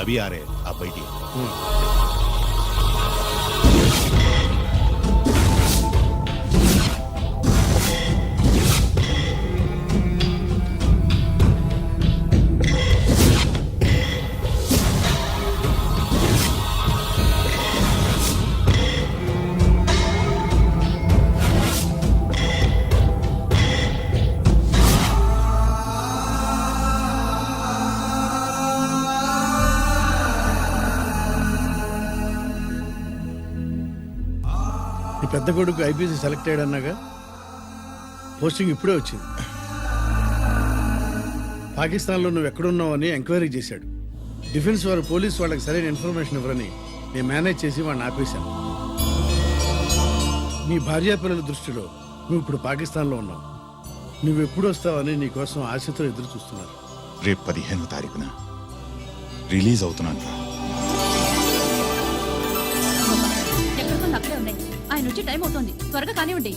अभी आ रहे हैं, आप बैठिए। పెద్ద కొడుకు ఐపీసీ సెలెక్ట్ అయ్యాడన్నాగా, పోస్టింగ్ ఇప్పుడే వచ్చింది. పాకిస్తాన్లో నువ్వు ఎక్కడున్నావని ఎంక్వైరీ చేశాడు. డిఫెన్స్ వారు పోలీసు వాళ్ళకి సరైన ఇన్ఫర్మేషన్ ఇవ్వరని నేను మేనేజ్ చేసి వాడిని ఆపేశాను. నీ భార్యా పిల్లల దృష్టిలో నువ్వు ఇప్పుడు పాకిస్తాన్లో ఉన్నావు. నువ్వు ఎప్పుడు వస్తావని నీ కోసం ఆశతో ఎదురు చూస్తున్నారు. రేపు 15వ తారీఖున రిలీజ్ అవుతున్నాను. ఆయన వచ్చి టైం అవుతోంది, త్వరగా కానివ్వండి.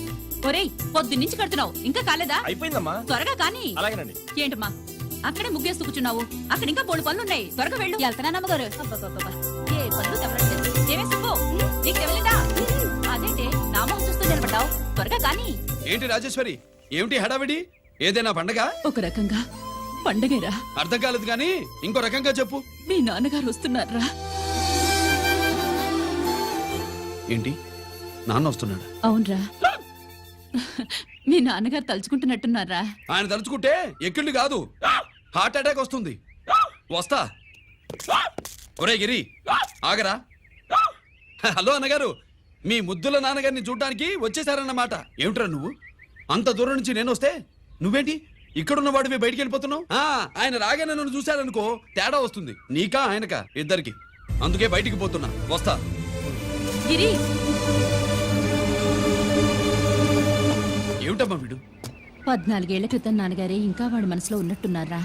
ఒరేయ్, పొద్దున్నుంచి కడుతున్నావు, ఇంకా కాలేదా? అయిపోయిందమ్మా, త్వరగా కాని. అలాగేనండి. ఏంటమ్మా అక్కడే ముగ్గేస్తూ కూర్చున్నావు? అక్కడ ఇంకా బోల్డు పనులు ఉన్నాయి, త్వరగా వెళ్ళు. వెళ్తానమ్మగారు. ఏ పనులు తెవరండి. ఏమే సుబ్బు, నీకు తెవలేదా? అదేంటే నామం చూస్తూ నిలబడ్డావు, త్వరగా కాని. ఏంటి రాజేశ్వరి, ఏమిటి హడావిడి? ఏదైనా పండగ? ఒక రకంగా పండగేరా. అర్థం కాలేదు కానీ ఇంకో రకంగా చెప్పు. మీ నాన్నగారు వస్తున్నారా? ఏంటి, నాన్న వస్తున్నాడు? అవునరా, మీ నాన్నగారు తలుచుకుంటున్నట్టున్నారా? ఆయన తలుచుకుంటే ఎక్కిళ్ళు కాదు, హార్ట్ అటాక్ వస్తుంది. వస్తా. ఒరే గిరి, ఆగరా. హలో అన్నగారు, మీ ముద్దుల నాన్నగారిని చూడ్డానికి వచ్చేసారన్నమాట. ఏమిట్రా నువ్వు? అంత దూరం నుంచి నేను వస్తే నువ్వేంటి ఇక్కడున్న వాడివి బయటికి వెళ్ళిపోతున్నావు? ఆయన రాగానే నన్ను చూశాడనుకో తేడా వస్తుంది, నీకా ఆయనకా ఇద్దరికి. అందుకే బయటికి పోతున్నా, వస్తా. గిరి, ఏమిటమ్మా వీడు? 14 ఏళ్ల క్రితం నాన్నగారే ఇంకా వాడి మనసులో ఉన్నట్టున్నారా?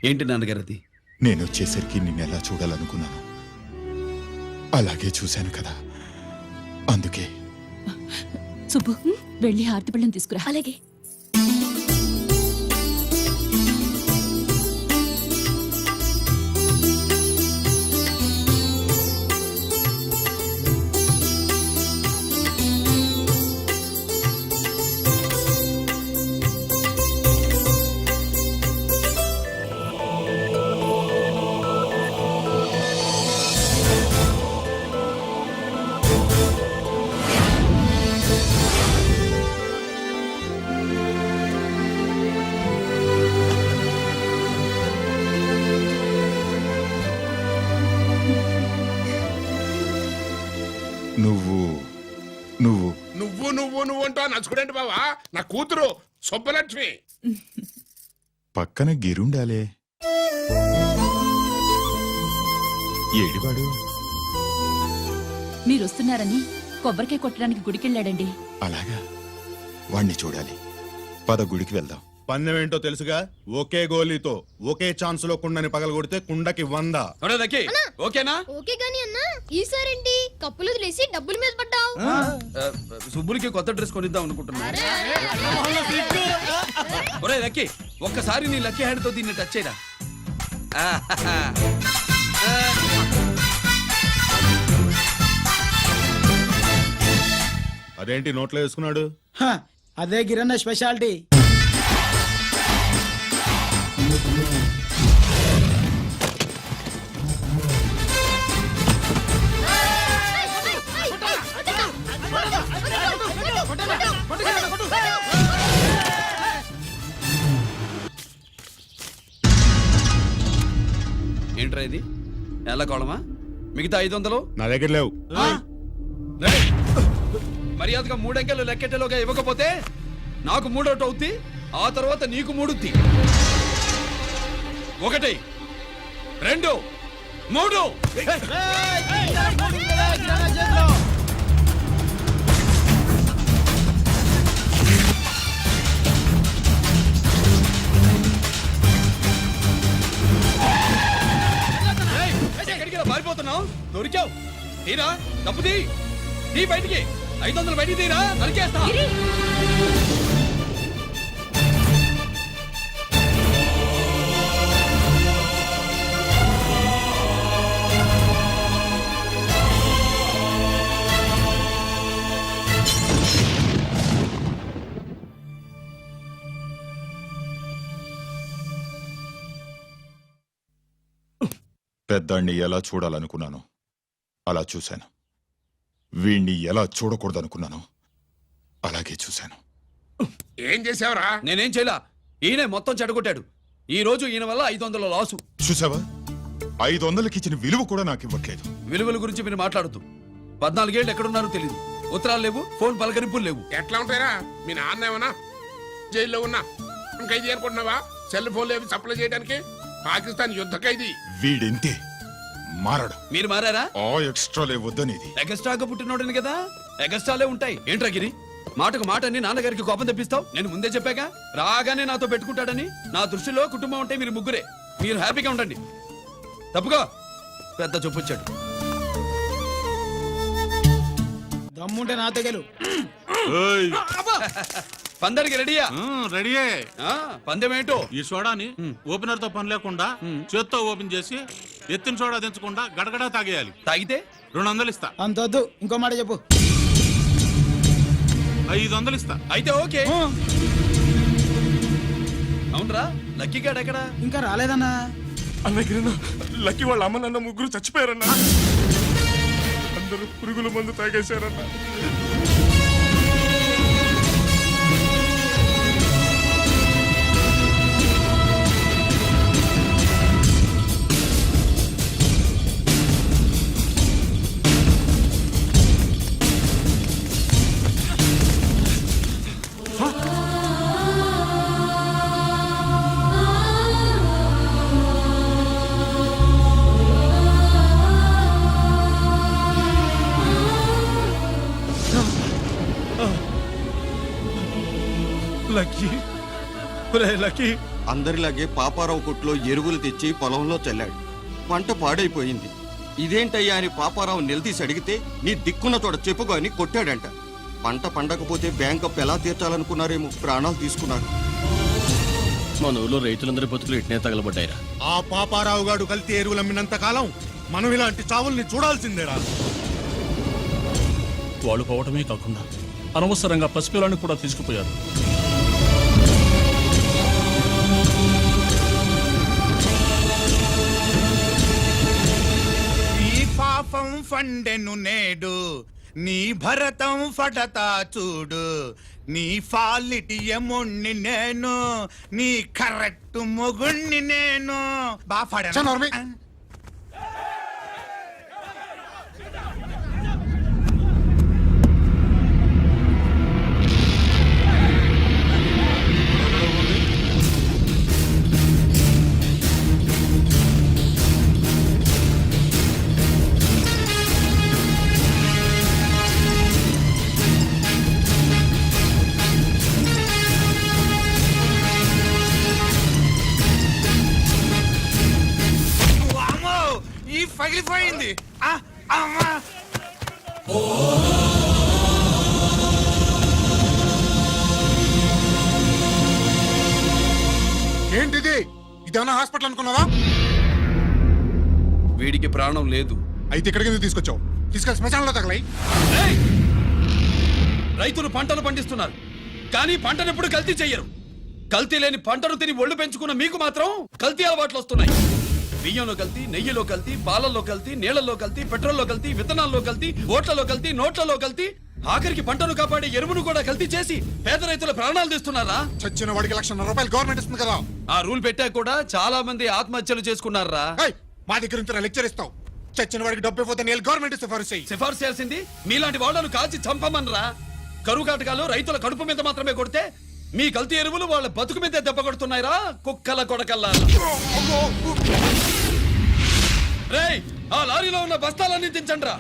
ఏంటి నాన్నగారు అది? నేను వచ్చేసరికి నిన్నెలా చూడాలనుకున్నాను అలాగే చూశాను కదా, అందుకే. సుబ్బు, వెళ్ళి హారతి పళ్ళని తీసుకురా. అలాగే. నువ్వు అంటా నచ్చుకునేంటి బావా? నా కూతురు సుబ్బలక్ష్మి. పక్కన గిరుండాలే. ఏడివాడు? మీరు వస్తున్నారని కొబ్బరికాయ కొట్టడానికి గుడికెళ్ళాడండి. అలాగా, వాణ్ణి చూడాలి. పద, గుడికి వెళ్దాం. పందెం ఏంటో తెలుసుగా, ఒకే గోలీతో ఒకే ఛాన్స్ లో కుండని పగలగొడితే కుండకి 100. ఓకేనా? ఓకే గాని అన్నా, ఈసారేంటి కప్పులు వదిలేసి డబ్బుల మీద పడ్డావు? సుబ్బులకి కొత్త డ్రెస్ కొనిద్దాం అనుకుంటున్నా. ఒరే లక్కీ, ఒక్కసారి నీ లక్కీ హ్యాండ్ తో దీన్ని టచ్ చేయరా. అదేంటి నోట్లో వేసుకున్నాడు? అదే గిరన్న స్పెషాలిటీ. ఏంట్రా ఇది? ఎలా కోళమా? మిగతా 500 నా దగ్గర లేవు. మర్యాదగా 3 అంకెలు లెక్కెట్టేలోగా ఇవ్వకపోతే నాకు 3 అవుద్ది, ఆ తర్వాత నీకు 3. 1 2 3. ఎక్కడికి పారిపోతున్నావు? దొరికావు. తీరా తప్పు తీ బయటికి. 500 బయటికి తీరా, నరికేస్తా. గిరి పెద్దాన్ని ఎలా చూడాలనుకున్నాను అలా చూశాను. వీణ్ణి ఎలా చూడకూడదనుకున్నాను అలాగే చూశాను. ఏం చేసావురా? నేనేం చేయలా, ఈయనే మొత్తం చెడగొట్టాడు. ఈ రోజు ఈయన వల్ల 500 లాసు. చూసావా, 500కి ఇచ్చిన విలువ కూడా నాకు ఇవ్వట్లేదు. విలువల గురించి మీరు మాట్లాడుతూ 14 ఏళ్ళు ఎక్కడున్నారో తెలియదు. ఉత్తరాలు లేవు, ఫోన్ పలకరింపులు లేవు. ఎట్లా ఉంటారా? మీ నాన్న ఏమన్నా జైల్లో ఉన్నా ఖైదీ అనుకుంటున్నావా? సెల్ ఫోన్ లేవి సప్లై చేయడానికి. పాకిస్తాన్ యుద్ధ ఖైదీ. వీడింతే మారడు. మీరు మారారా? ఆ ఎక్స్ట్రాలే వద్దనేది. ఎగస్ట్రాగా పుట్టినోడని కదా, ఎగస్ట్రాలే ఉంటాయి. ఏంట్రా గిరి, మాటకు మాట అని నాన్నగారికి కోపం తెప్పిస్తావు? నేను ముందే చెప్పాగా రాగానే నాతో పెట్టుకుంటాడని. నా దృష్టిలో కుటుంబం అంటే మీరు ముగ్గురే. మీరు హ్యాపీగా ఉండండి. తప్పుగా పెద్ద చొప్పొచ్చాడు. దమ్ముంటే నాతో గెలు. పందరికి రెడీయా? రెడీయే. పందెం ఏంటో? ఈ సోడాని ఓపెనర్ తో పని లేకుండా చేత్తో ఓపెన్ చేసి ఎత్తిన సోడా దించకుండా గడగడా తాగేయాలి. తాగితే 200 ఇస్తా. అంతొద్దు, ఇంకో మాట చెప్పు. 500 ఇస్తా. అయితే ఓకే. అవునరా, లక్కీ గాడు ఎక్కడా? ఇంకా రాలేదన్నా. అన్నగిరిన లక్కీ వాళ్ళ అమ్మ నాన్న ముగ్గురు చచ్చిపోయారన్నా. అందరూ పురుగుల మందు తాగేశారన్నా. అందరిలాగే పాపారావు కొట్లో ఎరువులు తెచ్చి పొలంలో చల్లాడు. పంట పాడైపోయింది. ఇదేంటయ్యా అని పాపారావు నిలదీసి అడిగితే నీ దిక్కున్న చోట చెప్పుకో అని కొట్టాడంట. పంట పండకపోతే బ్యాంక్ అప్పు ఎలా తీర్చాలనుకున్నారేమో ప్రాణాలు తీసుకున్నారు. మన ఊళ్ళో రైతులందరి బతుకులు ఇట్నే తగలబడ్డాయిరా. ఆ పాపారావు గాడు కల్తీ ఎరువులు అమ్మినంత కాలం మనం ఇలాంటి చావుల్ని చూడాల్సిందేరా. వాళ్ళు పోవటమే కాకుండా అనవసరంగా పసిపిల్లని కూడా తీసుకుపోయారు. ఈ పాపం ఫండెను నేడు, నీ భరతం ఫటతా చూడు. నీ ఫాలిటి ఎముణ్ణి నేను, నీ కరెక్ట్ మొగుణ్ణి నేను. బాగా పగిలిపోయింది. ఏంటిది? ఇదేమన్నా హాస్పిటల్ అనుకున్నావా? వీడికి ప్రాణం లేదు. అయితే ఇక్కడికి ఎందుకు తీసుకొచ్చావు? తీసుకెళ్ళి శ్మశానంలో తగలై. రైతులు పంటలు పండిస్తున్నారు, కానీ పంటను ఎప్పుడు కల్తీ చెయ్యరు. కల్తీ లేని పంటను తిని ఒళ్ళు పెంచుకున్న మీకు మాత్రం కల్తీ అలవాట్లు వస్తున్నాయి. బియ్యంలో కల్తీ, నెయ్యిలో కల్తీ, పాలల్లో కల్తీ, నీళ్లలో కల్తీ, పెట్రోల్లో కల్తీ, విత్తనాల్లో కల్తీ, ఓట్లలో కల్తీ, నోట్లలో కల్తీ, ఆఖరికి పంటను కాపాడే ఎరువును కూడా కల్తీ చేసి పేద రైతుల ప్రాణాలు తీస్తున్నారా? చచ్చిన వాడికి ₹1,00,000 గవర్నమెంట్ ఇస్తుంది కదా. ఆ రూల్ పెట్టాక కూడా చాలా మంది ఆత్మహత్యలు చేసుకున్నారా? మా దగ్గర ఇంత లెక్చర్ ఇస్తావు. చచ్చిన వాడికి డబ్బు ఇవ్వద్దని గవర్నమెంట్ సిఫారసు సిఫార్సు చేయాల్సింది మీలాంటి వాళ్ళను కాల్చి చంపమనరా? కరువు కాటకాలు రైతుల కడుపు మీద మాత్రమే కొడితే మీ కల్తీ ఎరువులు వాళ్ళ బతుకు మీద దెబ్బ కొడుతున్నాయిరా కుక్కల కొడకల్లా. రేయ్, ఆ లారీలో ఉన్న బస్తాలన్నీ దించండ్రా.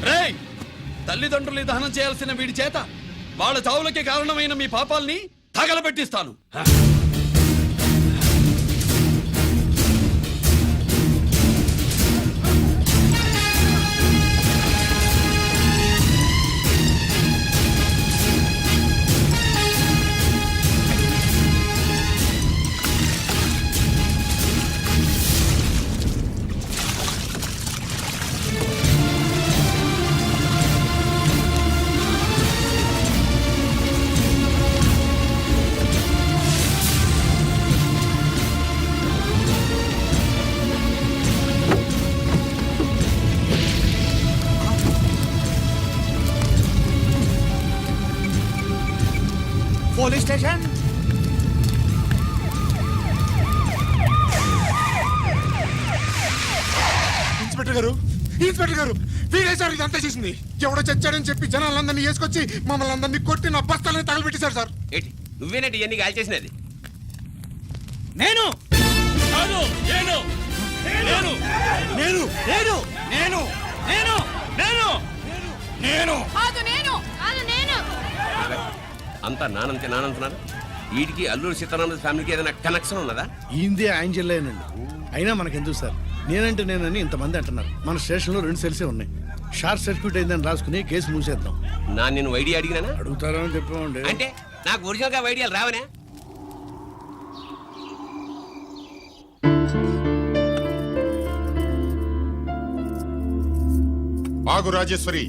రేయ్, తల్లిదండ్రులు దహనం చేయాల్సిన వీడి చేత వాళ్ళ చావులకి కారణమైన మీ పాపాల్ని తగలబెట్టిస్తాను. Police station. ఇన్స్పెక్టర్ గారు, ఇన్స్పెక్టర్ గారు, వీడే సార్ ఇదంతా చేసింది. ఎవడో చచ్చాడని చెప్పి జనాలందరినీ వేసుకొచ్చి మమ్మల్ని అందరినీ కొట్టి నా బస్తాలని తగలబెట్టేశారు సార్. నువ్వేనటి ఇవన్నీ గాలి చేసినది? నేను కాదు, నేను నేను నేను నేను నేను నేను నేను నేను కాదు నేను కాదు నేను అంతా నానంటున్నారు. వీటికి అల్లూరి సీతారామరాజు ఫ్యామిలీకి ఏదైనా కనెక్షన్ ఉన్నదా? ఈందే ఆయన జిల్లానండి. అయినా మనకెందుకు సార్, నేనంటే నేనని ఇంతమంది అంటున్నారు. మన స్టేషన్లో 2 సెల్సే ఉన్నాయి. షార్ట్ సర్క్యూట్ అయిందని రాసుకుని కేసు మూసేద్దాం. నేను ఐడియా అడిగినా అడుగుతారా అని చెప్పామండి. అంటే నాకు ఒరిజినల్ గా ఐడియాలు రావనే? ఆగు రాజేశ్వరి.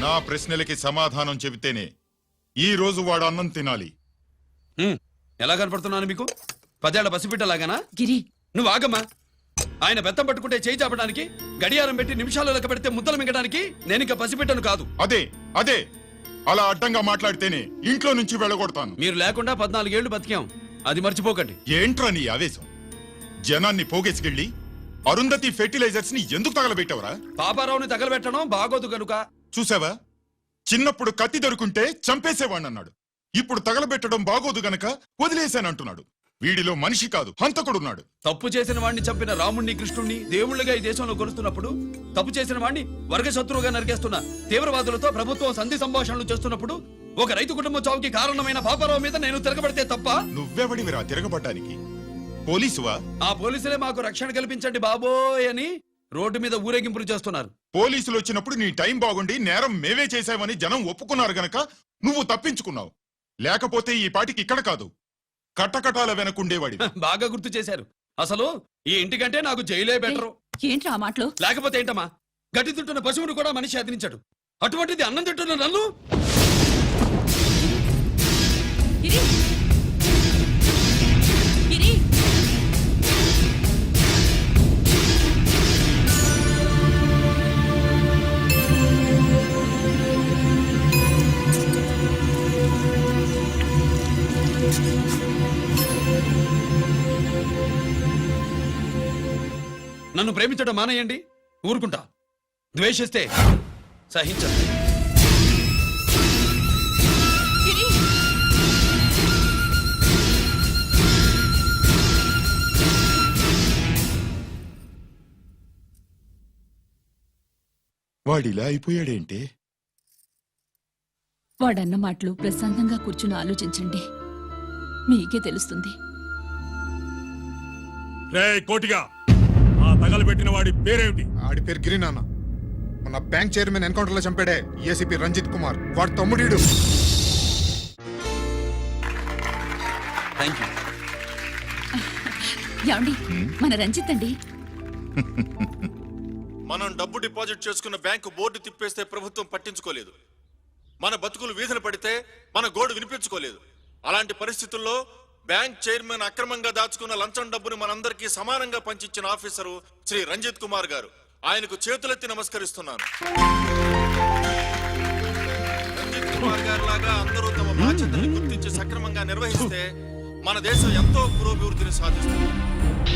నా ప్రశ్నలకి సమాధానం చెబితేనే ఈ రోజు వాడు అన్నం తినాలి. ఎలా కనపడుతున్నాను మీకు? 10 ఏళ్ల పసిబిడ్డలాగానా? గిరి, నువ్వు ఆగమ్మా. ఆయన బెత్తం పట్టుకుంటే చేయి చాపడానికి, గడియారం పెట్టి నిమిషాలు లెక్క పెడితే ముద్దలు మింగడానికి నేను ఇంకా పసిబిడ్డను కాదు. అదే అదే అలా అడ్డంగా మాట్లాడితేనే ఇంట్లో నుంచి వెళ్ళగొడతాను. మీరు లేకుండా 14 ఏళ్లు బతికాం, అది మర్చిపోకండి. ఏంట్రా నీ ఆవేశం? జనాన్ని పోగేసుకెళ్ళి అరుంధతి ఫెర్టిలైజర్స్ ని ఎందుకు తగలబెట్టావరా? పాపారావుని తగలబెట్టడం బాగోదు గనుక. చూసావా, చిన్నప్పుడు కత్తి దొరుకుంటే చంపేసేవాణ్ణన్నాడు. ఇప్పుడు తగలబెట్టడం బాగోదు గనక వదిలేశానంటున్నాడు. వీడిలో మనిషి కాదు, హంతకుడున్నాడు. తప్పు చేసిన వాడిని చంపిన రాముణ్ణి, కృష్ణుణ్ణి దేవుళ్ళుగా ఈ దేశంలో కొలుస్తున్నప్పుడు, తప్పు చేసిన వాడిని వర్గ శత్రువుగా నరికేస్తున్న తీవ్రవాదులతో ప్రభుత్వం సంధి సంభాషణలు చేస్తున్నప్పుడు, ఒక రైతు కుటుంబం చావుకి కారణమైన పాపారావు మీద నేను తిరగబడితే తప్ప? నువ్వెవడివిరా తిరగబడ్డానికి? పోలీసువా? ఆ పోలీసులే మాకు రక్షణ కల్పించండి బాబోయ్ అని రోడ్డు మీద ఊరేగింపులు చేస్తున్నారు. పోలీసులు వచ్చినప్పుడు నీ టైం బాగుండి నేరం మేవే చేశావని జనం ఒప్పుకున్నారు గనక నువ్వు తప్పించుకున్నావు. లేకపోతే ఈ పాటికి ఇక్కడ కాదు, కటకటాల వెనకుండేవాడి బాగా గుర్తు చేశారు. అసలు ఈ ఇంటికంటే నాకు జైలే బెటరు. ఏంట్రా ఆ మాటలు? లేకపోతే ఏంటమ్మా, గడ్డి తింటున్న పశువును కూడా మనిషి అదిరించాడు. అటువంటిది అన్నం తింటున్న నన్ను. గిరి! గిరి! నన్ను ప్రేమించడం మానేయండి, ఊరుకుంటా. ద్వేషిస్తే సహించండి. గిరి! వాడిలా అయిపోయాడేంటి? వాడన్న మాటలు ప్రశాంతంగా కూర్చుని ఆలోచించండి, మీకే తెలుస్తుంది. రే కోటిగా, ఆ తగలబెట్టిన వాడి పేరేమిటి? ఆడి పేరు గిరి నాన్న. మన బ్యాంక్ చైర్మన్ ఎన్కౌంటర్ లో చంపాడే ఏసీపీ రంజిత్ కుమార్. వాడి తమ్ముడీడు. Thank you. ఏమండి, మన రంజిత్ అండి. మనం డబ్బు డిపాజిట్ చేసుకున్న బ్యాంకు బోర్డు తిప్పేస్తే ప్రభుత్వం పట్టించుకోలేదు. మన బతుకులు వీధులు పడితే మన గోడు వినిపించుకోలేదు. అలాంటి పరిస్థితుల్లో బ్యాంక్ చైర్మన్ అక్రమంగా దాచుకున్న లంచం డబ్బుని మనందరికీ సమానంగా పంచిచ్చిన ఆఫీసరు శ్రీ రంజిత్ కుమార్ గారు. ఆయనకు చేతులెత్తి నమస్కరిస్తున్నాను. రంజిత్ కుమార్ గారి లాగా అందరూ తమ బాధ్యతని గుర్తించి సక్రమంగా నిర్వహిస్తే మన దేశం ఎంతో పురోభివృద్ధిని సాధిస్తుంది.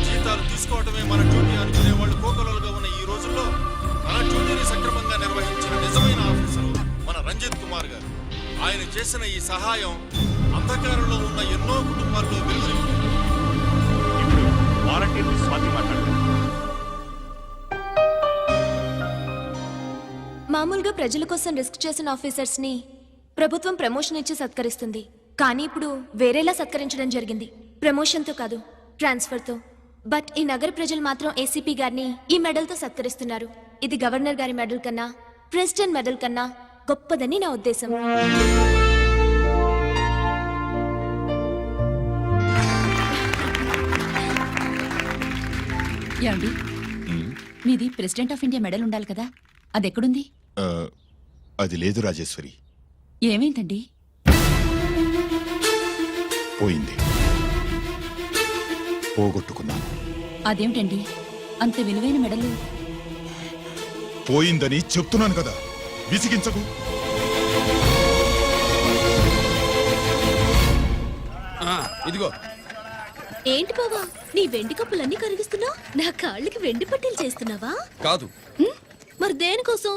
జీతాలు తీసుకోవటమే మన డ్యూటీ అనుకునే వాళ్ళు కోకొలలుగా ఉన్న ఈ రోజుల్లో మన డ్యూటీని సక్రమంగా నిర్వహించిన నిజమైన ఆఫీసరు మన రంజిత్ కుమార్ గారు. ఆయన చేసిన ఈ సహాయం అంధకారంలో ఉన్న ఎన్నో కుటుంబాల్లో వెలుగుని మామూలుగా ప్రజల కోసం రిస్క్ చేసిన ఆఫీసర్స్ ని ప్రభుత్వం ప్రమోషన్ ఇచ్చి సత్కరిస్తుంది. కానీ ఇప్పుడు వేరేలా సత్కరించడం జరిగింది. ప్రమోషన్తో కాదు, ట్రాన్స్ఫర్తో. బట్ ఈ నగర ప్రజలు మాత్రం ఏసీపీ గారిని ఈ మెడల్తో సత్కరిస్తున్నారు. ఇది గవర్నర్ గారి మెడల్ కన్నా, ప్రెసిడెంట్ మెడల్ కన్నా గొప్పదని నా ఉద్దేశం. ఏమండి, మీది ప్రెసిడెంట్ ఆఫ్ ఇండియా మెడల్ ఉండాలి కదా, అది ఎక్కడుంది? అది లేదు రాజేశ్వరి, ఏమైందండి? పోయింది. పోగొట్టుకున్నాను. అదేమిటండి అంత విలువైన మెడలు? పోయిందని చెప్తున్నాను కదా, విసిగించకు. ఇదిగో. ఏంటి బావా, నీ వెండి కప్పులన్నీ కరిగిస్తున్నావు? నా కాళ్ళకి వెండి పట్టీలు చేస్తున్నావా? కాదు. మరి దేనికోసం?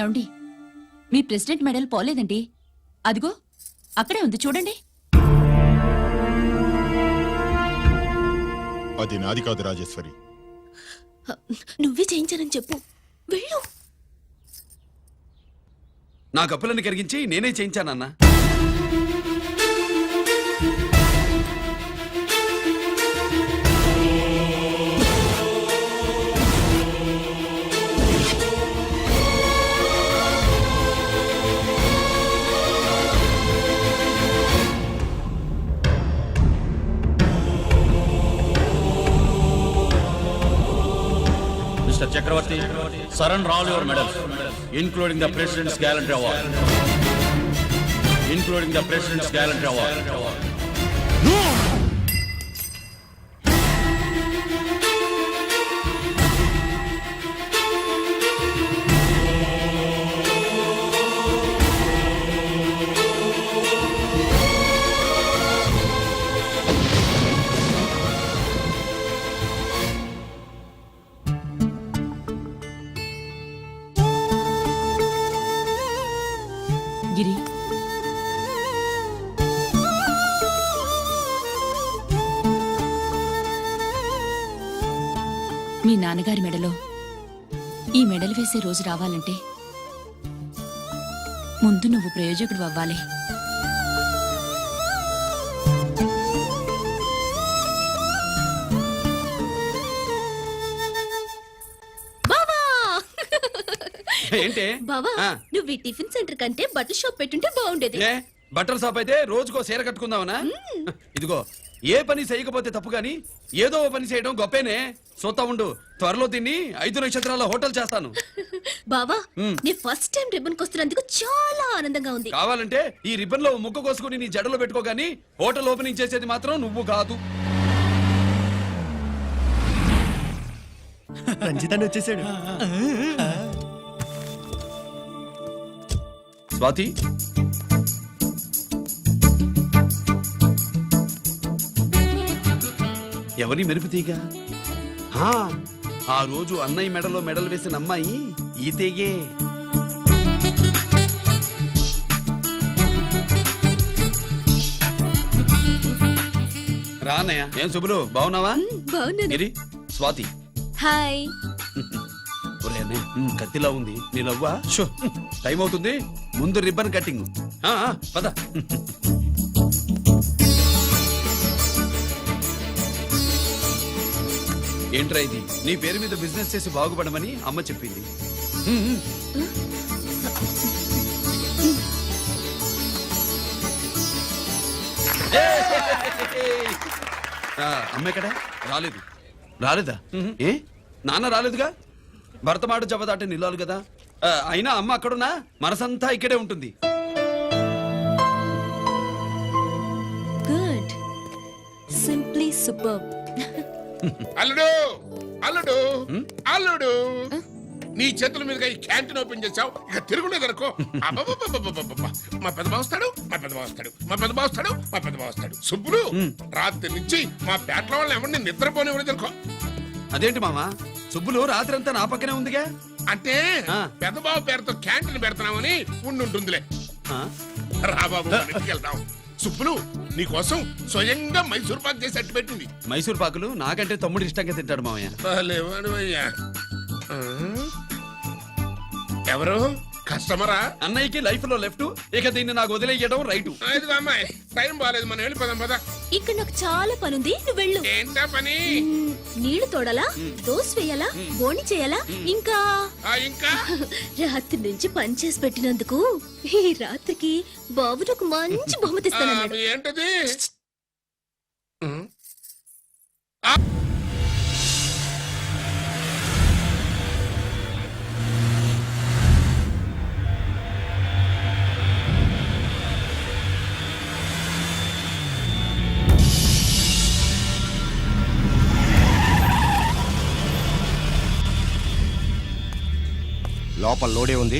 ఏమండి, మీ ప్రెసిడెంట్ మెడల్ పోలేదండి. అదిగో అక్కడే ఉంది, చూడండి. అది నాది కాదు రాజేశ్వరి. నువ్వే చేయించానని చెప్పు. వెళ్ళు. నా కప్పులను కరిగించి నేనే చేయించానన్నా. Mr. Chakravarti, surrender all your medals, including the President's Gallantry Award. Including the President's Gallantry Award. గిరి మీ నాన్నగారి మెడలో ఈ మెడలు వేసే రోజు రావాలంటే ముందు నువ్వు ప్రయోజకుడు అవ్వాలి. ఏంటి బావా ఆ. నువ్వు ఈ టిఫిన్ సెంటర్ కంటే బట్టల షాప్ పెట్టుంటే బాగుండేది. ఏ బట్టల షాప్ అయితే రోజుకో చీర కట్టుకుందామనా? ఇదిగో ఏ పని చేయకపోతే తప్పు గాని ఏదో ఓ పని చేయడం గొప్పేనే. సోతా ఉండు, త్వరలో దీన్ని 5 నక్షత్రాల హోటల్ చేస్తాను. బావా నీ ఫస్ట్ టైం రిబ్బన్ కొస్తున్నందుకు చాలా ఆనందంగా ఉంది. కావాలంటే ఈ రిబ్బన్ లో ముక్క కోసుకుని నీ జడలో పెట్టుకోగాని హోటల్ ఓపెనింగ్ చేసేది మాత్రం నువ్వు కాదు. రంజితాన్ని వచ్చేసాడు. స్వాతి, ఎవరి మెరుపు తీగ? ఆ రోజు అన్నయ్య మెడలో మెడలు వేసిన అమ్మాయి ఈ తీగే. రా అన్నయ్య. ఏం శుభ్రు, బాగున్నావా? బాగున్నాను. గిరి, స్వాతి. హాయ్. ఒరే అన్నయ్య, కత్తిలా ఉంది నీ నవ్వా? షో, టైం అవుతుంది, ముందు రిబ్బన్ కట్టింగ్. పద. ఏంట్రా ఇది? నీ పేరు మీద బిజినెస్ చేసి బాగుపడమని అమ్మ చెప్పింది. అమ్మ ఎక్కడ? రాలేదు. రాలేదా? ఏ నాన్న రాలేదుగా? భర్తమాడు జబదాటే నిల్లాలి కదా. అయినా అమ్మ అక్కడున్నా మనసంతా ఇక్కడే ఉంటుంది. Good, simply super. అల్లుడు అల్లుడు అల్లుడు, నీ చేతుల మీదుగా ఈ క్యాంటీన్ ఓపెన్ చేసావు, ఇక తిరుగులేదనుకో. మా పెద్ద బావస్తాడు, మా పెద్ద బావస్తాడు, మా పెద్ద బావస్తాడు, మా పెద్ద బావస్తాడు. సుబ్బులు రాత్రి నుంచి మా పేటల వాళ్ళని ఎవరిని నిద్రపోనివ్వలేదనుకో. అదేంటి మామా, సుబ్బులు రాత్రంతా నా పక్కనే ఉందిగా? అంటే పెద్ద బావ పేరుతో క్యాంటీన్ పెడుతున్నామని ఉండుంటుందిలే. రా బాబు, వెళ్దాం. సుబ్బులు నీకోసం స్వయంగా మైసూర్ పాక్ చేసి అట్టు పెట్టింది. మైసూర్ పాకులు నాకంటే తమ్ముడు ఇష్టంగా తింటాడు మామయ్య. ఎవరు కస్టమరా? అన్నయ్యకి లైఫ్ లో లెఫ్ట్, ఇక దీన్ని నాకు వదిలేయడం రైట్. అమ్మాయి టైం బాగాలేదు, మనం వెళ్ళిపోదాం పద. ఇక్కడ నాకు చాలా పనుంది, నువ్వు వెళ్ళు. ఏంటా పని? నీళ్లు తోడాలా, దోశ వేయాలా, బోని చేయాలా, ఇంకా ఇంకా రాత్రి నుంచి పని చేసి పెట్టినందుకు ఈ రాత్రికి బాబు నాకు మంచి బహుమతి ఇస్తానన్నాడు. ఏంటది? లోపల లోడే ఉంది.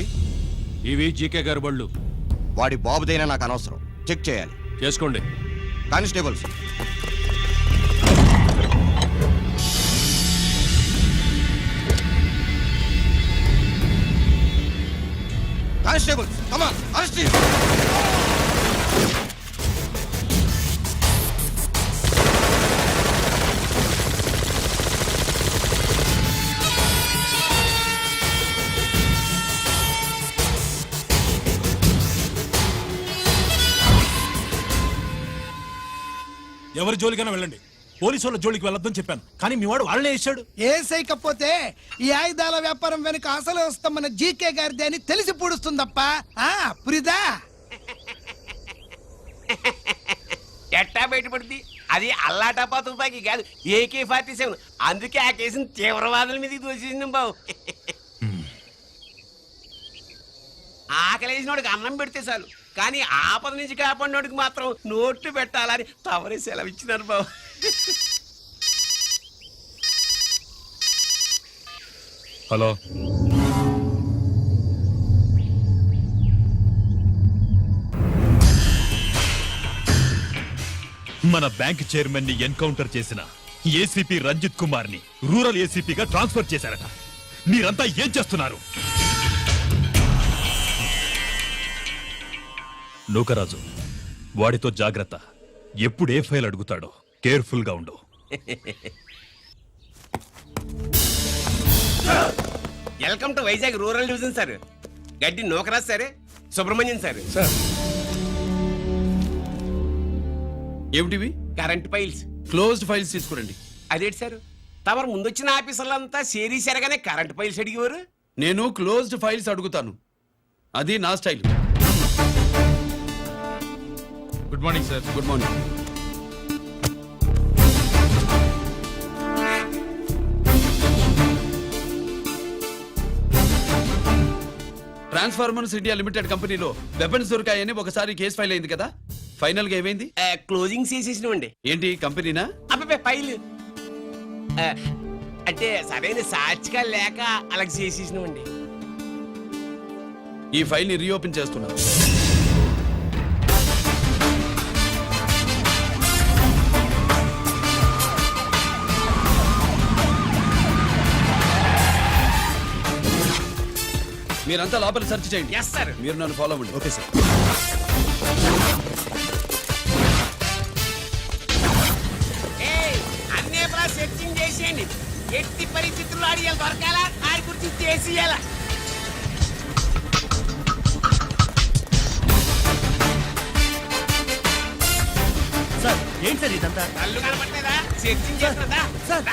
ఇవి జీకే గారి బళ్ళు. వాడి బాబుదైనా నాకు అనవసరం, చెక్ చేయాలి. చేసుకోండి. Constables, constables, come on, arrest him. ఎవరి జోలికైనా వెళ్ళండి, పోలీసు వాళ్ళ జోలికి వెళ్ళొద్దని చెప్పాను, కానీ మీ వాడు వాళ్ళనే ఇచ్చాడు. ఏసైకపోతే ఈ ఆయుధాల వ్యాపారం వెనుక అసలు వస్తామన్న జీకే గారిది అని తెలిసి పూడుస్తుందప్ప. పురిదా ఎట్టా బయటపడింది? అది అల్లాటప్పా తుపాకి కాదు, AK-47. అందుకే ఆ కేసుని తీవ్రవాదుల మీదకి దోషింది బాబు. ఆకలేసినోడికి అన్నం పెడితే చాలు, కానీ ఆపద నుంచి కాపాడినోడికి మాత్రం నోట్లు పెట్టాలని తవరే సెలవు ఇచ్చినారు బాబు. హలో, మన బ్యాంక్ చైర్మన్ ని ఎన్కౌంటర్ చేసిన ఏసీపీ రంజిత్ కుమార్ ని రూరల్ ఏసీపీగా ట్రాన్స్ఫర్ చేశారట. మీరంతా ఏం చేస్తున్నారు? నూకరాజు వాడితో జాగ్రత్త. ఎప్పుడు ఏ ఫైల్ అడుగుతాడో కేర్ఫుల్ గా ఉండు. Welcome to Vizag rural division sir. Gaddi Nookaraj sir, Subrahmanyam sir. ఏమిటివి? Current files. క్లోజ్డ్ ఫైల్స్ తీసుకురండి. అదేంటి సార్, తమరు ముందొచ్చిన ఆఫీసర్లంతా సేరీసరగానే కరెంట్ ఫైల్స్ అడిగేవారు. నేను క్లోజ్డ్ ఫైల్స్ అడుగుతాను, అది నా style. Good morning sir. Good morning. Transformers India limited కంపెనీలో వెపన్స్ దొరికాయని ఒకసారి కేసు ఫైల్ అయింది కదా, ఫైనల్ గా ఏమైంది? క్లోజింగ్ చేసేసినవండి. ఏంటి కంపెనీనా? అబ్బాయి ఫైల్ అంటే సరైన సాక్షిగా లేక అలాగ చేసేసినవండి. ఈ ఫైల్ ని రీఓపెన్ చేస్తున్నా. మీరంతా లోపల సెర్చ్ చేయండి. Yes sir. మీరు నన్ను ఫాలో అవ్వండి. Okay sir. అన్నే సెర్చింగ్ చేసేయండి. ఎట్టి పరిస్థితుల్లో ఆడియాలి దొరకాలా, ఆడి గురించి చేసేయాలా. సార్ ఏంటి సార్ ఇదంతా? కళ్ళు కనపడలేదా? సెర్చింగ్ చేస్తుందా సార్?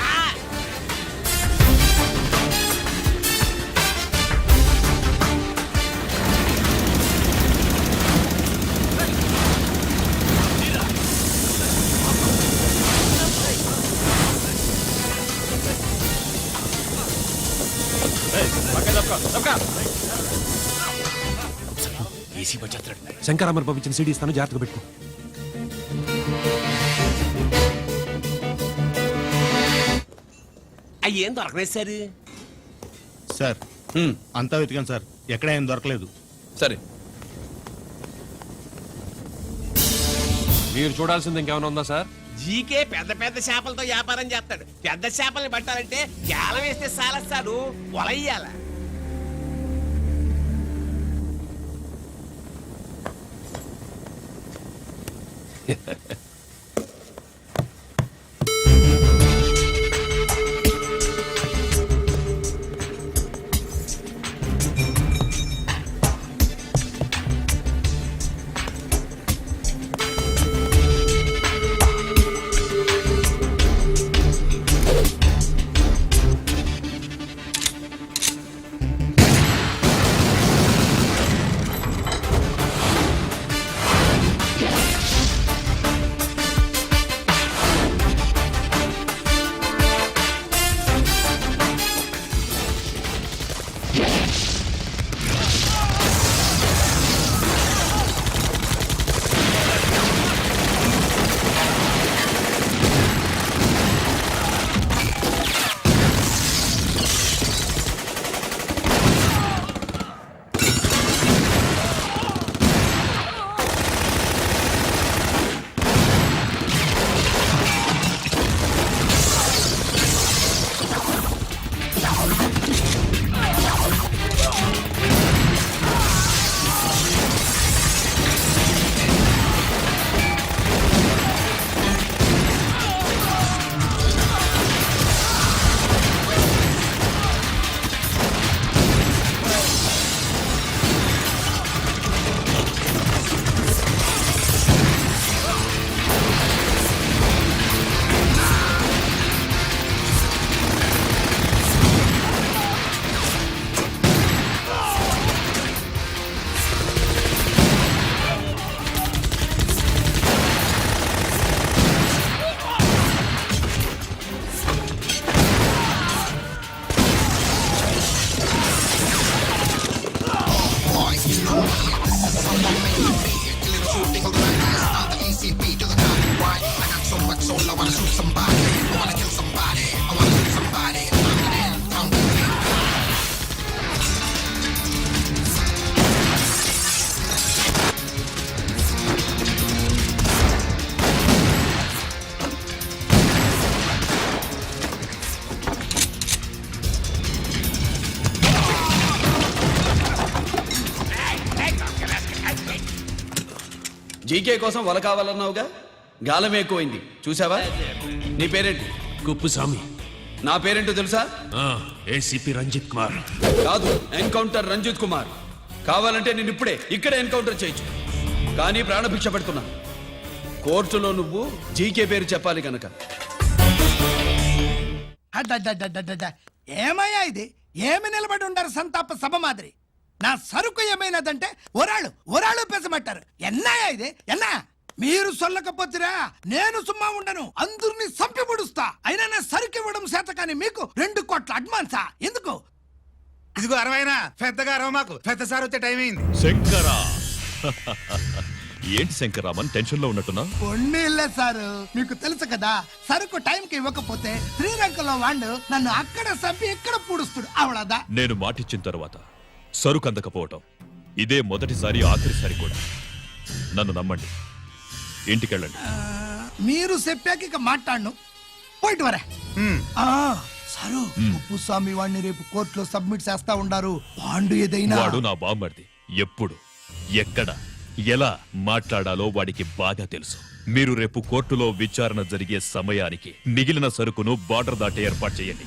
శంకరామర్ పంపించిన సీడీ ఇస్తాను, జాగ్రత్తగా పెట్టుకో. అయ్యేం దొరకలేదు సార్. సార్ అంతా వెతికాను సార్, ఎక్కడ ఏం దొరకలేదు. సరే, మీరు చూడాల్సింది ఇంకేమైనా ఉందా సార్? జీకే పెద్ద పెద్ద చేపలతో వ్యాపారం చేస్తాడు. పెద్ద చేపల్ని పట్టాలంటే కేలం వేస్తే సాలస్తాడు, వలయ్యాల. జీకే కోసం వల కావాలన్నావుగా గాలం ఎక్కువైంది చూసావా? నీ పేరేంటి? కుప్పుస్వామి. నా పేరేంటో తెలుసా? ఏసీపీ రంజిత్ కుమార్. కాదు, ఎన్కౌంటర్ రంజిత్ కుమార్. కావాలంటే నేను ఇప్పుడే ఇక్కడే ఎన్కౌంటర్ చేయొచ్చు, కానీ ప్రాణభిక్ష పెడుతున్నా. కోర్టులో నువ్వు జీకే పేరు చెప్పాలి కనుక. అడ్డడ్డడ్డడ్డడ్డ. ఏమయ్యా ఇది? ఏమి నిలబడి ఉండరు సంతాప సభ మాదిరి? నా సరుకు ఏమైనదంటే ఒరాళ్ళు పెసమట్టారు. ఎన్నాయా ఇది? ఎన్నా మీరు సొల్లకపోతురా నేను సుమ్మా ఉండను, అందరిని సంపి ముడుస్తా. అయినా నా సరుకు ఇవ్వడం చేత కానీ మీకు 2 కోట్ల అడ్వాన్సా? ఎందుకు? ఇదిగో 60 పెద్దగా అరవ మాకు పెద్ద సార్ వచ్చే టైం అయింది. శంకరా ఏంటి శంకరామన్ టెన్షన్ లో ఉన్నట్టున్నా? కొన్నిళ్ళే సారు, మీకు తెలుసు కదా, సరుకు టైంకి ఇవ్వకపోతే శ్రీలంకలో వాడు నన్ను అక్కడ సంపి ఇక్కడ పూడుస్తుడు. అవడదా? నేను మాటిచ్చిన తర్వాత సరుకు అందకపోవటం ఇదే మొదటిసారి, ఆఖరిసారి కూడా. నన్ను నమ్మండి, ఇంటికెళ్ళండి. మీరు చెప్పాక ఇక మాట్లాడను. పోయిట్ వరే. సారు, ఉప్పుస్వామి వాడిని రేపు కోర్టులో సబ్మిట్ చేస్తా ఉండారు. వాడు ఏదైనా వాడు నా బామ్మర్ది. ఎప్పుడు, ఎక్కడ, ఎలా మాట్లాడాలో వాడికి బాగా తెలుసు. మీరు రేపు కోర్టులో విచారణ జరిగే సమయానికి మిగిలిన సరుకును బార్డర్ దాటి ఏర్పాటు చేయండి.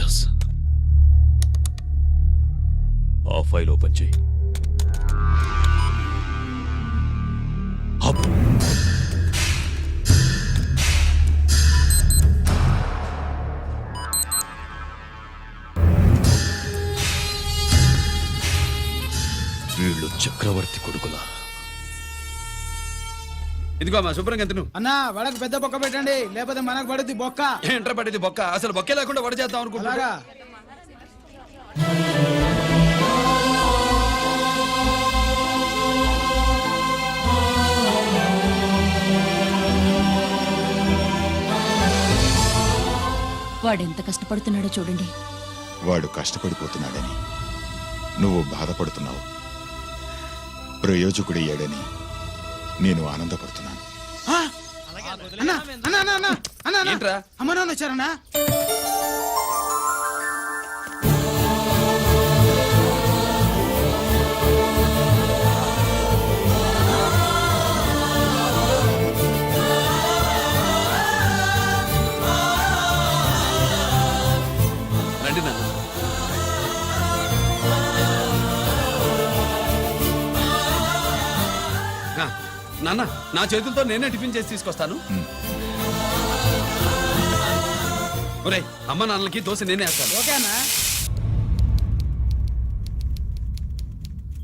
ఎస్, ఆ ఫైల్ ఓపెన్ చేయి. అప్. వీళ్ళు చక్రవర్తి కొడుకులా? ఇదిగో మా శుభ్రంగా తిను. అన్నా వడకు పెద్ద బొక్క పెట్టండి, లేకపోతే మనకు పడుద్ది బొక్క. ఏంట్రా పడేది బొక్క? అసలు బొక్కే లేకుండా వడ చేద్దాం అనుకుంటున్నారా? వాడెంత కష్టపడుతున్నాడో చూడండి. వాడు కష్టపడిపోతున్నాడని నువ్వు బాధపడుతున్నావు, ప్రయోజకుడయ్యాడని నేను ఆనందపడుతున్నాను. ఏంట్రా? అమ్మ నాన్న వచ్చారన్నా? రండి నాన్న. నాన్న, నా చేతులతో నేనే టిఫిన్ చేసి తీసుకొస్తాను. ఒరే, అమ్మ నాన్నలకి దోశ నేనే వేస్తాను. ఓకేనా?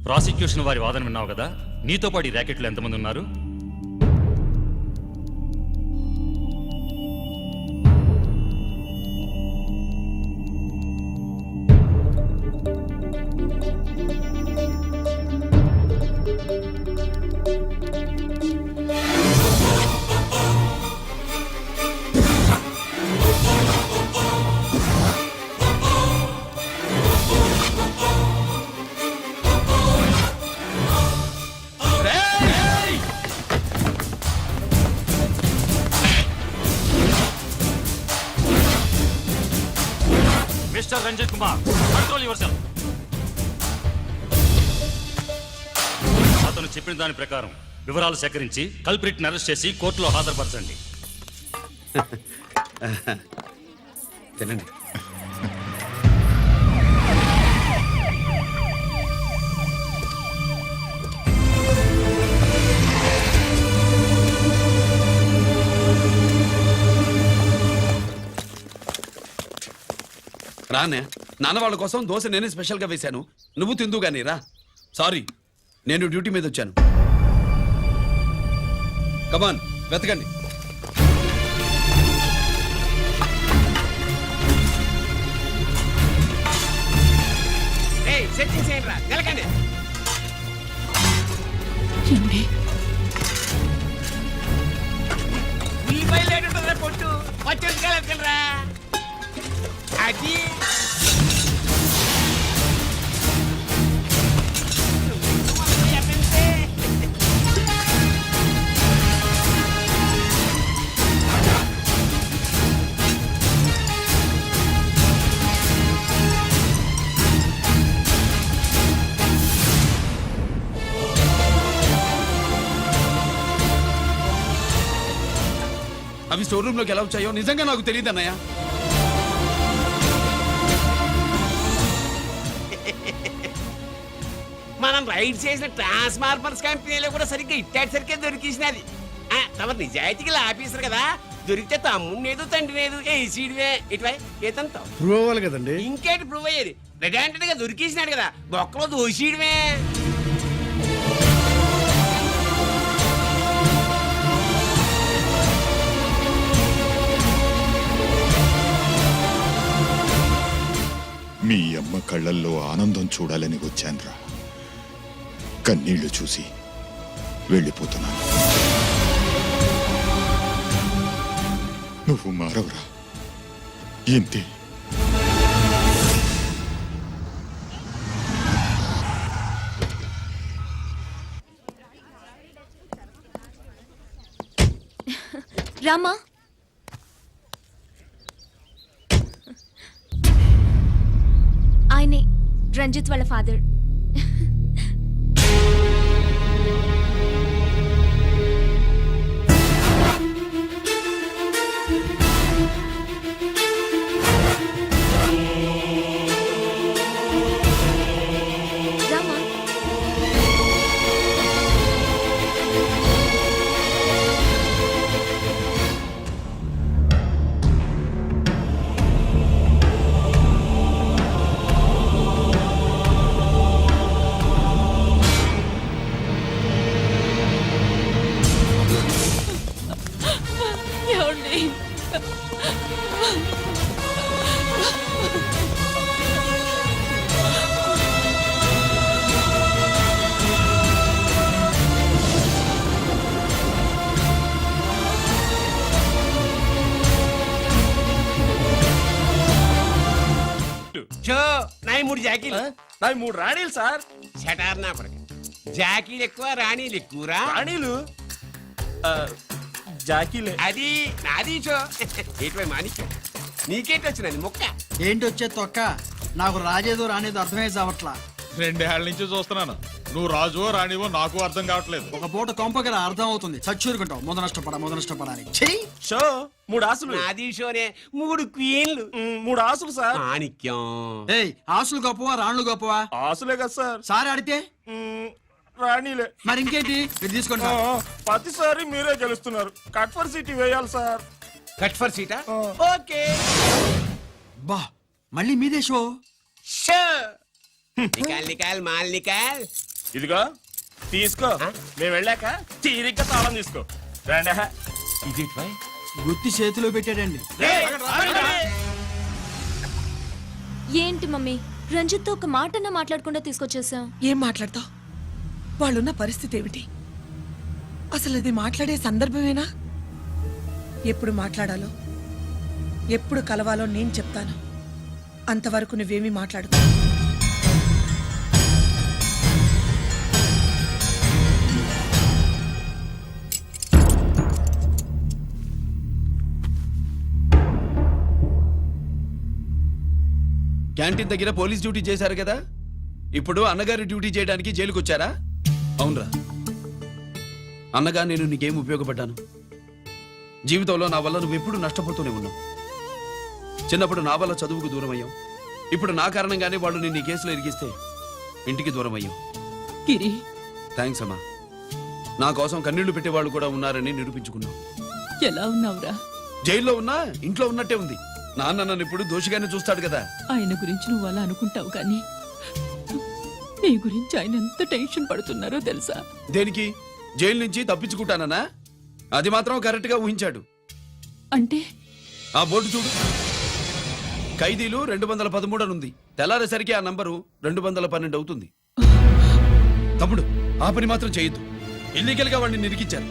ప్రాసిక్యూషన్ వారి వాదన విన్నావు కదా. నీతో పాటు ఈ ర్యాకెట్లో ఎంతమంది ఉన్నారు? Mister Ranjit Kumar, control yourself. అతను చెప్పిన దాని ప్రకారం వివరాలు సేకరించి కల్ప్రిట్ అరెస్ట్ చేసి కోర్టులో హాజరుపరచండి. తినండి. రానే, నాన్న వాళ్ళ కోసం దోశ నేనే స్పెషల్గా వేశాను. నువ్వు తిందు గానీ రా. సారీ, నేను డ్యూటీ మీద వచ్చాను. కమాన్, వెతకండి. సెట్టింగ్ చేయండి రా, నిలకండి. ఉల్లిపాయలు ఏంటుంటుందిరా పొట్టు? పచ్చిమిరపకాయలు రా. అది అవి స్టోర్ రూమ్ లోకి ఎలా వచ్చాయో నిజంగా నాకు తెలియదు అన్నయ్య. మనం రైడ్ చేసిన ట్రాన్స్ఫార్మర్స్ కంపెనీలో కూడా సరిగ్గా ఇట్టాడు సరిగ్గా దొరికేసినది తమ నిజాయితీగా ఆఫీసర్ కదా, దొరికితే తమ్ముడు తండ్రి లేదు ఏసీడివే ఇటువై ఏతంతో ప్రూవ్ అవ్వాలి కదండి. ఇంకేంటి ప్రూవ్ అయ్యేది? రెడ్ హ్యాండెడ్ గా దొరికేసినాడు కదా, బొక్కలో దోషీయడమే. మీ అమ్మ కళ్ళల్లో ఆనందం చూడాలని వచ్చాన్రా, కన్నీళ్లు చూసి వెళ్ళిపోతున్నాను. నువ్వు మారవురా, ఇంతే. రామా, ఆయనే రంజిత్ వాళ్ళ ఫాదర్. రామా, చో నాయి 3 జాకీలు, నాకు 3 రాణీలు సార్. షటార్ నా కొడుకు. జాకీలు ఎక్కువ రాణీలు ఎక్కువరా? రాణీలు జాకీలే. అది నాది చో. ఏటివై మాణిక్యం, నీకేంటి వచ్చినది మొక్క? ఏంటి వచ్చే తొక్క? నాకు రాజేదో రానేదో అర్థమే చావట్లా. 2 ఏళ్ల నుంచి చూస్తున్నాను, నువ్వు రాజువో రాణివో నాకు అర్థం కావట్లేదు. ఒక పూట కొంపగల అర్థం అవుతుంది. చచ్చూరుకుంటావు. మొద నష్టపడాలి. చెయ్యి. షో 3 ఆసులు. నాది షోనే 3 క్వీన్లు. 3 ఆసులు సార్. మాణిక్యం, ఏయ్, ఆసులు గొప్పవా రాణులు గొప్పవా? ఆసులే కదా సార్. సారి ఆడితే రాణీలే. మరి ఇంకేంటి? మీరు తీసుకోండి సార్. ప్రతిసారి మీరే గెలుస్తున్నారు. కట్ ఫర్ సిటీ వేయాలి సార్. కట్ ఫర్ సీటా? ఓకే. బా, మళ్ళీ మీదే షో. షో నికాల్ నికాల్ మాల్ నికాల్. ఇదిగో తీసుకో. మేము వెళ్ళాక తీరిగ్గా తాళం తీసుకో. రండి. ఇది గుత్తి చేతిలో పెట్టాడండి. ఏంటి మమ్మీ, రంజిత్తో ఒక మాటన్నా మాట్లాడకుండా తీసుకొచ్చేసాం. ఏం మాట్లాడతావు? వాళ్ళున్న పరిస్థితి ఏమిటి? అసలు అది మాట్లాడే సందర్భమేనా? ఎప్పుడు మాట్లాడాలో, ఎప్పుడు కలవాలో నేను చెప్తాను. అంతవరకు నువ్వేమీ మాట్లాడుకో. క్యాంటీన్ దగ్గర పోలీస్ డ్యూటీ చేశారు కదా, ఇప్పుడు అన్నగారి డ్యూటీ చేయడానికి జైలుకి వచ్చారా? అవునరా అన్నగా, నేను నీకేం ఉపయోగపడ్డాను? జీవితంలో నా వల్ల నువ్వు ఎప్పుడు నష్టపోతూనే ఉన్నావు. చిన్నప్పుడు నా వల్ల చదువుకు దూరం అయ్యావు. ఇప్పుడు నా కారణంగానే వాళ్ళు నేను ఈ కేసులో ఇరిగిస్తే ఇంటికి దూరం అయ్యావు. గిరి, థ్యాంక్స్ అమ్మా. నా కోసం కన్నీళ్లు పెట్టేవాళ్ళు కూడా ఉన్నారని నిరూపించుకున్నావు. ఎలా ఉన్నావురా? జైల్లో ఉన్నా ఇంట్లో ఉన్నట్టే ఉంది. నాన్న నన్ను ఇప్పుడు దోషిగానే చూస్తాడు కదా. ఆయన గురించి నువ్వు అలా అనుకుంటావు, కానీ నీ గురించి ఆయన ఎంత టెన్షన్ పడుతున్నారో తెలుసా? దేనికి? జైలు నుంచి తప్పించుకుంటానన్నా? అది మాత్రం కరెక్ట్ గా ఊహించాడు. అంటే ఆ బోర్డు చూడు, ఖైదీలు 213 అని ఉంది. తెల్లారేసరికి ఆ నంబరు 212 అవుతుంది. తమ్ముడు, ఆ పని మాత్రం చేయొద్దు. ఇల్లీగల్ గా వాడిని నిరికించారు.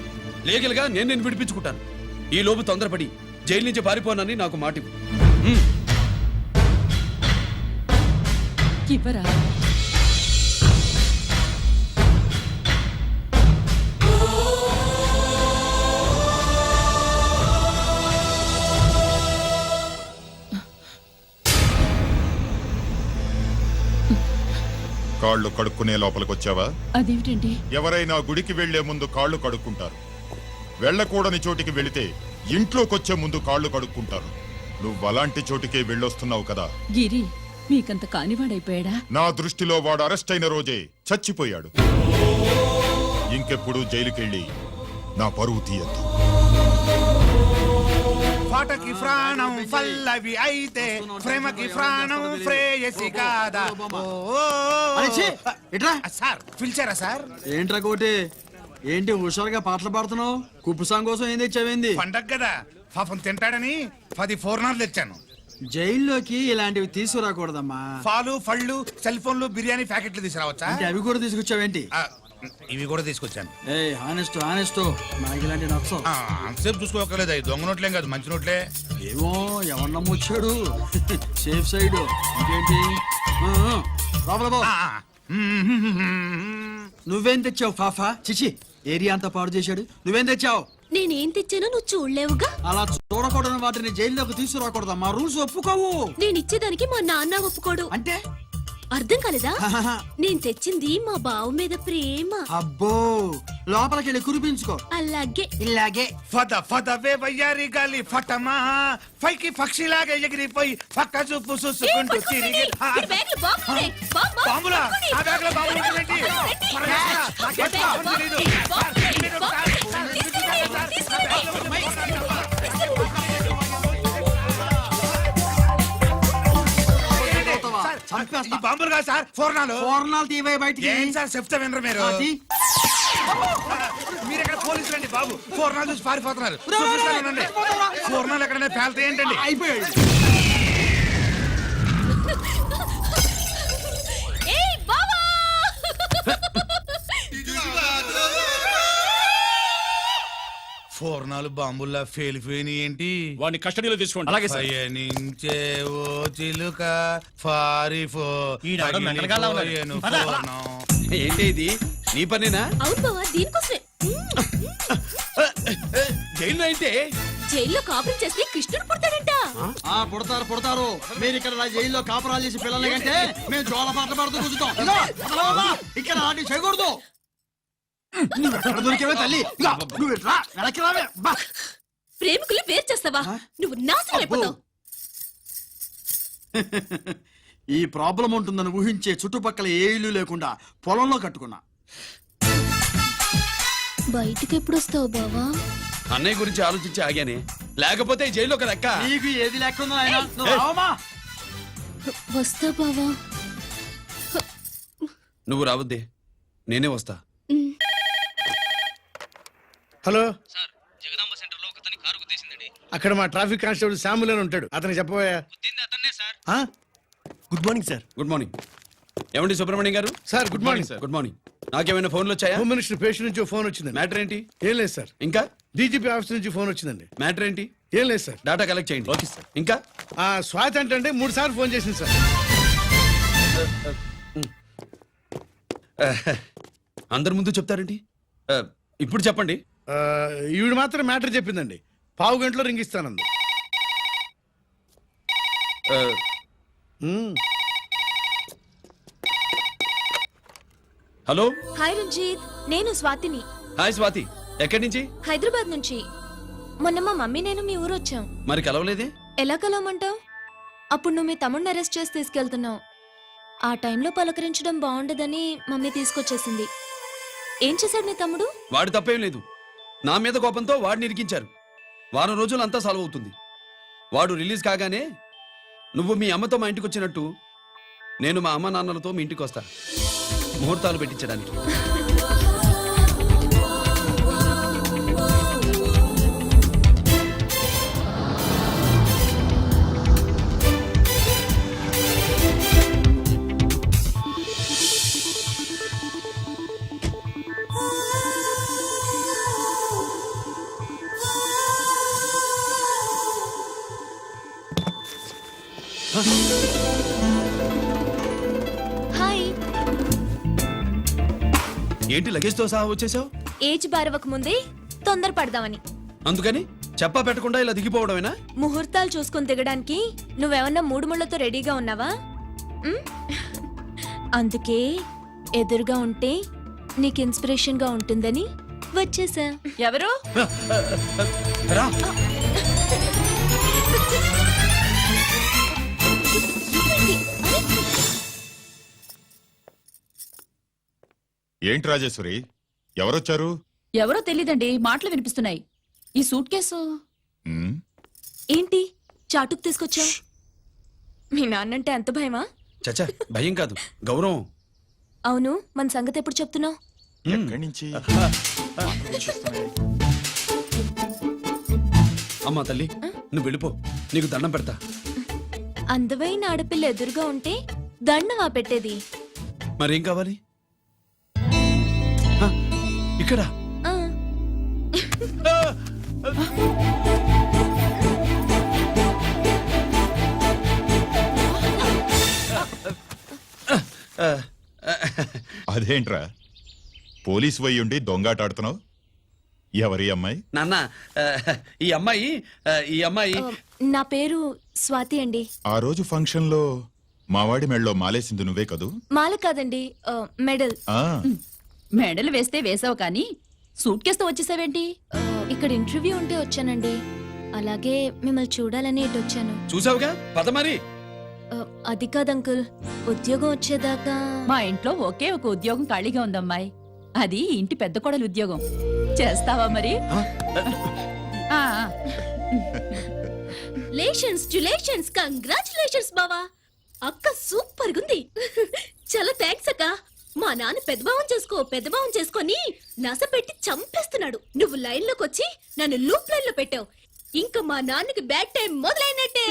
లీగల్ గా నేను విడిపించుకుంటాను. ఈ లోపు తొందరపడి జైలు నుంచి పారిపోనని నాకు మాట ఇవ్వు. ఇవ్వరా? కాళ్ళు కడుక్కునే లోపలికొచ్చావా? అదేమిటండి? ఎవరైనా గుడికి వెళ్లే ముందు కాళ్ళు కడుక్కుంటారు. వెళ్ళకూడని చోటికి వెళితే ఇంట్లోకొచ్చే ముందు కాళ్ళు కడుక్కుంటారు. నువ్వు అలాంటి చోటికే వెళ్ళొస్తున్నావు కదా. గిరి మీకంత కానివాడైపోయాడా? నా దృష్టిలో వాడు అరెస్ట్ అయిన రోజే చచ్చిపోయాడు. ఇంకెప్పుడు జైలుకెళ్ళి నా పరువు తీయద్దు. పాటకి ప్రాణం పల్లవి అయితే ప్రేమకి ప్రాణం ప్రేయసి కాదా. సార్ పిలిచారా సార్? ఏంట్రా కోటి, ఏంటి హుషారుగా పాటలు పాడుతున్నావు? కుప్పుసాంగ్ కోసం ఏం తెచ్చావేంది? పండగ కదా, పాపం తింటాడని 10 పూర్ణాలు తెచ్చాను. జైల్లోకి ఇలాంటివి తీసుకురాకూడదమ్మా. పాలు పళ్ళు సెల్ ఫోన్లు బిర్యానీ ప్యాకెట్లు తీసుకురావచ్చా? అంటే అవి కూడా తీసుకొచ్చావేంటి? ఇవి కూడా తీసుకొచ్చాను. ఏ హానెస్ట్ హానెస్ట్, నాకు ఇలాంటి నచ్చవు. అంతసేపు చూసుకోకలేదు, అవి దొంగ నోట్లేం కాదు, మంచి నోట్లే. ఏమో ఎవరు నమ్మొచ్చాడు. Safe side. ఇంకేంటి? లోపల పో. నువ్వేం తెచ్చావు ఫాఫా? చిచి, ఏరియా అంతా పాడు చేశాడు. నువ్వేం తెచ్చావు? నేనేం తెచ్చానో నువ్వు చూడలేవుగా. అలా చూడకూడని వాటిని జైల్లోకి తీసుకురాకూడదు. మా రూల్స్ ఒప్పుకోవు. నేను ఇచ్చేదానికి మా నాన్న ఒప్పుకోడు. అంటే అర్థం కాలేదా? నేను తెచ్చింది మా బావ మీద ప్రేమ. అబ్బో, లోపలికి వెళ్ళి కురిపించుకో. అలాగే ఇలాగే ఫద ఫదవే వయ్యారి గాలి ఫటమా, పైకి పక్షిలాగా ఎగిరిపోయి పక్క చూపు చూసుకుంటూ తిరిగి. బాంబులా? ఆ బ్యాగ్ లో బాంబులు ఉంటాయేంటి? నాకేం బాంబులు తెలీదు. ఈ బాంబులు కాదు సార్, పూర్ణాలు. పూర్ణాలు తీవే బయటికి. ఏం సార్ చెప్తా వినరు మీరు? మీరు ఎక్కడ పోలీసులు అండి బాబు? పూర్ణాలు చూసి పారిపోతున్నారు. చూపిస్తానండి. పూర్ణాలు ఎక్కడైనా పేల్తాయి ఏంటండి? అయిపోయాడు. పూర్ణాలు బాంబుల్లా ఫెయిలిపోయినాయి ఏంటి? వాడిని కస్టడీలో తీసుకోండి. అలాగే సార్. పయనించే ఓ చిలుక పారిపో. ఏంటి ఇది? నీ పనేనా? అవును బావా, దీనికోసమే. జైల్లో అయితే జైల్లో కాపురం చేస్తే కృష్ణుడు పుడతాడంట. పుడతారు పుడతారు. మీరు ఇక్కడ నా జైల్లో కాపురాలు చేసి పిల్లల కంటే మేము జోల పాటలు పాడుతూ కూర్చుంటాం. ఇక్కడ అలాంటివి చేయకూడదు. దొరికేవే తల్లి. వెనక్కి రావే. ప్రేమికులు వేరు చేస్తావా? నువ్వు నాశనం అయిపోతావు. ఈ ప్రాబ్లం ఉంటుందని ఊహించే చుట్టుపక్కల ఏ ఇల్లు లేకుండా పొలంలో కట్టుకున్నా. బయటికి ఎప్పుడు వస్తావు బావా? అన్నయ్య గురించి ఆలోచించి ఆగానే, లేకపోతే జైల్లో ఒక లెక్క. నీకు ఏది లెక్క ఉందో ఆయన? వస్తా బావా. నువ్వు రావద్దే, నేనే వస్తా. హలో అక్కడ మా ట్రాఫిక్ కానిస్టేబుల్ శామ్యుల్ అని ఉంటాడు, అతనికి చెప్పబోయా. Good morning sir. Good morning. ఏమండి సుబ్రహ్మణ్యం గారు? Sir good morning. Sir good morning. నాకేమైనా ఫోన్లు వచ్చాయా? హోమ్ మినిస్టర్ పేషెంట్ నుంచి ఫోన్ వచ్చిందండి. మ్యాటర్ ఏంటి? ఏం లేదు సార్. ఇంకా డీజీపీ ఆఫీస్ నుంచి ఫోన్ వచ్చిందండి. మ్యాటర్ ఏంటి? ఏం లేదు సార్. డేటా కలెక్ట్ చేయండి. Okay sir. ఇంకా స్వాతి అంటే 3 సార్లు ఫోన్ చేసింది సార్. అందరి ముందు చెప్తారండి. ఇప్పుడు చెప్పండి. ఈవిడ మాత్రం మ్యాటర్ చెప్పిందండి. పావు గంటలో రింగ్ ఇస్తానంది. హలో. హాయ్ రంజిత్, నేను స్వాతిని. హాయ్ స్వాతి. ఎక్కడి నుంచి? హైదరాబాద్ నుంచి. మొన్న మా మమ్మీ నేను మీ ఊరు వచ్చాం. మరి కలవలేదే? ఎలా కలవమంటావు? అప్పుడు నువ్వు మీ తమ్ముడిని అరెస్ట్ చేసి తీసుకెళ్తున్నావు. ఆ టైంలో పలకరించడం బాగుండదని మమ్మీ తీసుకొచ్చేసింది. ఏం చేశాడు నీ తమ్ముడు? వాడు తప్పేం లేదు. నా మీద కోపంతో వాడిని ఇరికించారు. వారం రోజులు అంతా సాల్వ్ అవుతుంది. వాడు రిలీజ్ కాగానే నువ్వు మీ అమ్మతో మా ఇంటికి వచ్చినట్టు నేను మా అమ్మ నాన్నలతో మీ ఇంటికి వస్తా, ముహూర్తాలు పెట్టించడానికి. హాయ్. ఏంటి లగేజ్తో సహా వచ్చేసావు? ఏజ్ బారవక ముందే తొందర పడదామని. అందుకని చెప్పా పెట్టకుండా ఇలా దిగిపోవడమేనా? ముహూర్తాలు చూసుకొని దిగడానికి నువ్వేమన్నా 3 ముళ్ళతో రెడీగా ఉన్నావా? అందుకే ఎదురుగా ఉంటే నీకు ఇన్స్పిరేషన్ గా ఉంటుందని వచ్చేసా. ఎవరు? రా ఏంటి రాజేశ్వరి ఎవరొచ్చారు? ఎవరో తెలీదండి, మాటలు వినిపిస్తున్నాయి. ఈ సూట్ కేసు ఉమ్, ఏంటి చాటుకు తీసుకొచ్చా? మీ నాన్నంటే అంత భయమా? చచ్చా భయం కాదు గౌరవం. అవును, మన సంగతి ఎప్పుడు చెప్తున్నావు? ఎక్కడి నుంచి? అమ్మా తల్లి నువ్వు వెళ్ళిపో, నీకు దండం పెడతా. అందమైన ఆడపిల్ల ఎదురుగా ఉంటే దండవా పెట్టేది? మరేం కావాలి? ఆ, ఇక్కడ ఆ, అదేంట్రా పోలీసు వయ్యుండి దొంగాటాడుతున్నావు? ఎవరి అమ్మాయి? నాన్న ఈ అమ్మాయి నా పేరు స్వాతి అండి. ఆ రోజు ఫంక్షన్ లో మావాడి మెళ్ళలో మాలేసింది నువ్వే కదూ? మాల కాదండి, మెడల్. ఆ, మెడలు వేస్తే వేసావు కానీ సూట్ కేసుతో వచ్చేసావేంటి? ఇక్కడ ఇంటర్వ్యూ ఉంటే వచ్చానండి. అలాగే మిమ్మల్ని చూడాలని ఇటు వచ్చాను. చూసావుగా పద మరి. అది కాదు అంకుల్, ఉద్యోగం వచ్చేదాకా. మా ఇంట్లో ఒకే ఒక ఉద్యోగం ఖాళీగా ఉందమ్మాయి. అది ఇంటి పెద్ద కోడలు ఉద్యోగం. చేస్తావా మరి? ఆ, లేషన్స్ కంగ్రాచులేషన్స్ బావా. అక్క సూపర్ గుంది. చాలా థ్యాంక్స్ అక్క. మా నాన్న పెద్దభావం చేసుకొని నస పెట్టి చంపేస్తున్నాడు. నువ్వు లైన్ లోకి వచ్చి నన్ను లూప్ లైన్ లో పెట్టావు. ఇంకా మా నాన్నకి బ్యాడ్ టైం మొదలైనట్టే.